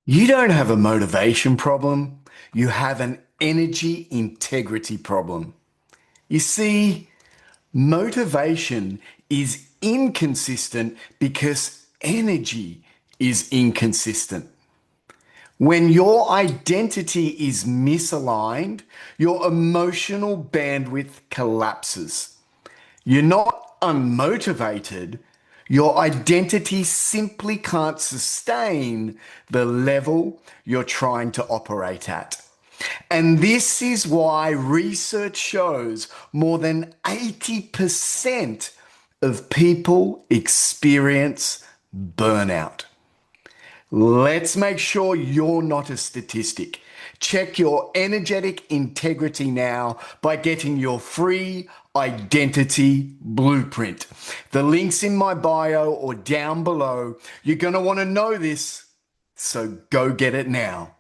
You don't have a motivation problem. You have an energy integrity problem. You see, motivation is inconsistent because energy is inconsistent. When your identity is misaligned, your emotional bandwidth collapses. You're not unmotivated. Your identity simply can't sustain the level you're trying to operate at. And this is why research shows more than 80% of people experience burnout. Let's make sure you're not a statistic. Check your energetic integrity now by getting your free identity blueprint. The link's in my bio or down below. You're going to want to know this, so go get it now.